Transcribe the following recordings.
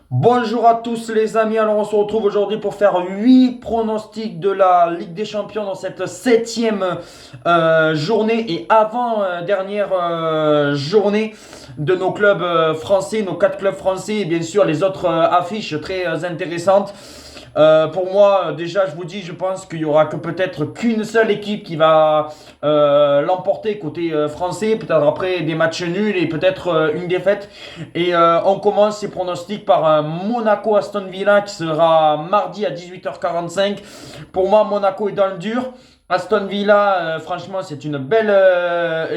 Bonjour à tous les amis, alors on se retrouve aujourd'hui pour faire 8 pronostics de la Ligue des Champions dans cette septième journée et avant-dernière journée de nos clubs français, nos 4 clubs français et bien sûr les autres affiches très intéressantes. Pour moi, déjà, je vous dis, je pense qu'il y aura que peut-être qu'une seule équipe qui va l'emporter côté français. Peut-être après des matchs nuls et peut-être une défaite. Et on commence ces pronostics par un Monaco-Aston Villa qui sera mardi à 18h45. Pour moi, Monaco est dans le dur. Aston Villa, franchement, c'est une belle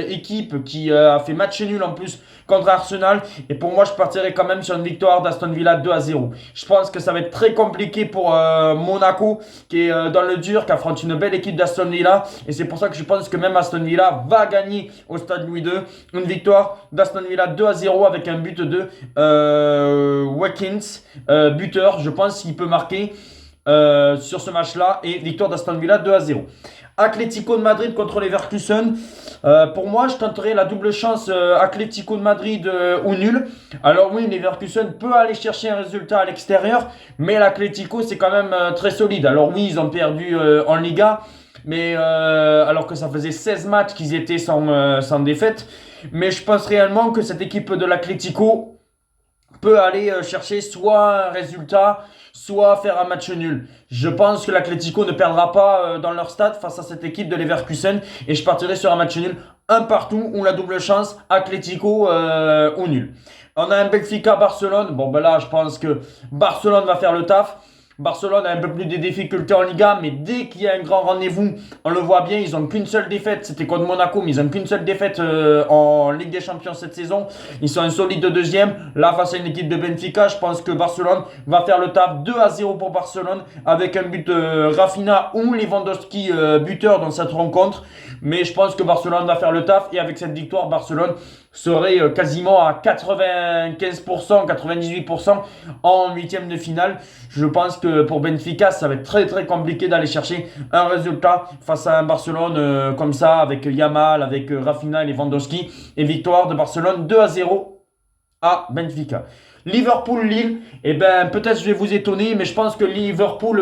équipe qui a fait match nul en plus contre Arsenal. Et pour moi, je partirai quand même sur une victoire d'Aston Villa 2-0. Je pense que ça va être très compliqué pour Monaco, qui est dans le dur, qui affronte une belle équipe d'Aston Villa. Et c'est pour ça que je pense que même Aston Villa va gagner au stade Louis II. Une victoire d'Aston Villa 2-0 avec un but de Watkins, buteur. Je pense qu'il peut marquer sur ce match-là. Et victoire d'Aston Villa 2-0. Atlético de Madrid contre Leverkusen. Pour moi, je tenterai la double chance Atlético de Madrid ou nul. Alors oui, Leverkusen peut aller chercher un résultat à l'extérieur, mais l'Atlético c'est quand même très solide. Alors oui, ils ont perdu en Liga, mais alors que ça faisait 16 matchs qu'ils étaient sans défaite. Mais je pense réellement que cette équipe de l'Atlético peut aller chercher soit un résultat, soit faire un match nul. Je pense que l'Atlético ne perdra pas dans leur stade face à cette équipe de Leverkusen et je partirai sur un match nul, un partout ou la double chance, Atlético ou nul. On a un Benfica-Barcelone. Bon, ben là, je pense que Barcelone va faire le taf. Barcelone a un peu plus de difficultés en Liga, mais dès qu'il y a un grand rendez-vous, on le voit bien, ils n'ont qu'une seule défaite. C'était contre Monaco, mais ils n'ont qu'une seule défaite en Ligue des Champions cette saison. Ils sont un solide deuxième. Là, face à une équipe de Benfica, je pense que Barcelone va faire le taf 2-0 pour Barcelone, avec un but de Rafinha ou Lewandowski buteur dans cette rencontre. Mais je pense que Barcelone va faire le taf, et avec cette victoire, Barcelone serait quasiment à 95%, 98% en huitième de finale. Je pense que pour Benfica, ça va être très très compliqué d'aller chercher un résultat face à un Barcelone comme ça, avec Yamal, avec Rafinha et Lewandowski. Et victoire de Barcelone 2-0 à Benfica. Liverpool-Lille, eh ben peut-être je vais vous étonner, mais je pense que Liverpool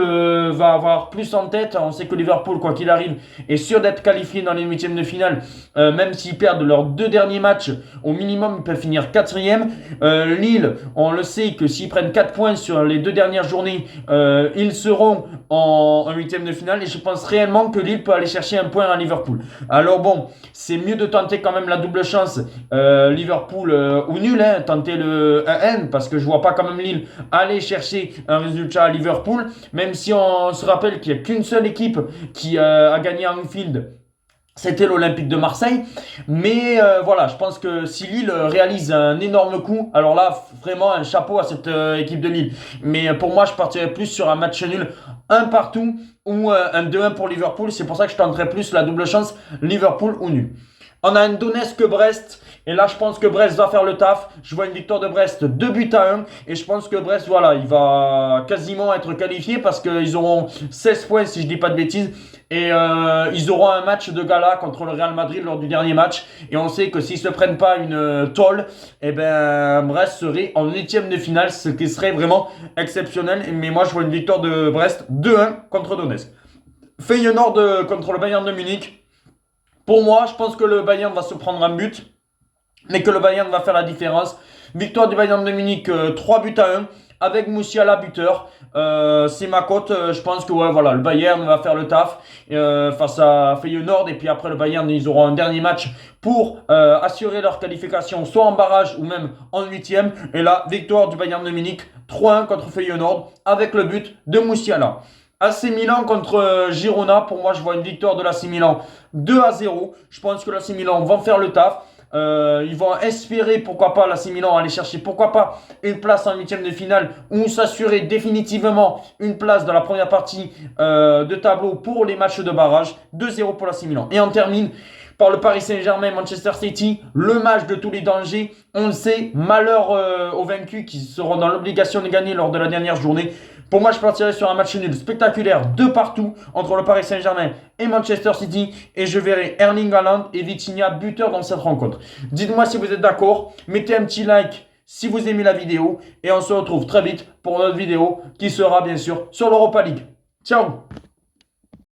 va avoir plus en tête. On sait que Liverpool, quoi qu'il arrive, est sûr d'être qualifié dans les huitièmes de finale, même s'ils perdent leurs 2 derniers matchs, au minimum ils peuvent finir quatrième. Lille, on le sait que s'ils prennent 4 points sur les 2 dernières journées, ils seront en huitième de finale, et je pense réellement que Lille peut aller chercher un point à Liverpool. Alors bon, c'est mieux de tenter quand même la double chance Liverpool ou nul, hein, tenter le 1-N, parce que je vois pas quand même Lille aller chercher un résultat à Liverpool, même si on se rappelle qu'il n'y a qu'une seule équipe qui a gagné à Anfield. C'était l'Olympique de Marseille. Mais voilà, je pense que si Lille réalise un énorme coup, alors là, vraiment un chapeau à cette équipe de Lille. Mais pour moi, je partirais plus sur un match nul, un partout, ou un 2-1 pour Liverpool. C'est pour ça que je tenterais plus la double chance Liverpool ou nul. On a un Donetsk-Brest. Et là, je pense que Brest va faire le taf. Je vois une victoire de Brest 2 buts à 1. Et je pense que Brest, voilà, il va quasiment être qualifié parce qu'ils auront 16 points, si je dis pas de bêtises. Et ils auront un match de gala contre le Real Madrid lors du dernier match. Et on sait que s'ils ne se prennent pas une tôle, eh ben, Brest serait en huitième de finale, ce qui serait vraiment exceptionnel. Mais moi, je vois une victoire de Brest 2-1 contre Donetsk. Feyenoord contre le Bayern de Munich. Pour moi, je pense que le Bayern va se prendre un but, mais que le Bayern va faire la différence. Victoire du Bayern de Munich 3 buts à 1 avec Moussiala buteur. C'est ma cote. Je pense que ouais, voilà, le Bayern va faire le taf face à Feyenoord. Et puis après le Bayern, ils auront un dernier match pour assurer leur qualification, soit en barrage ou même en huitième. Et là, victoire du Bayern de Munich 3-1 contre Feyenoord avec le but de Moussiala. AC Milan contre Girona. Pour moi, je vois une victoire de l'AC Milan 2-0. Je pense que l'AC Milan va faire le taf. Ils vont espérer, pourquoi pas, l'AC Milan aller chercher, pourquoi pas, une place en huitième de finale ou s'assurer définitivement une place dans la première partie de tableau pour les matchs de barrage. 2-0 pour l'AC Milan. Et on termine par le Paris Saint-Germain Manchester City, le match de tous les dangers. On le sait, malheur aux vaincus qui seront dans l'obligation de gagner lors de la dernière journée. Pour moi, je partirai sur un match nul spectaculaire de partout entre le Paris Saint-Germain et Manchester City, et je verrai Erling Haaland et Vitinha buteurs dans cette rencontre. Dites-moi si vous êtes d'accord, mettez un petit like si vous aimez la vidéo. Et on se retrouve très vite pour notre vidéo qui sera bien sûr sur l'Europa League. Ciao!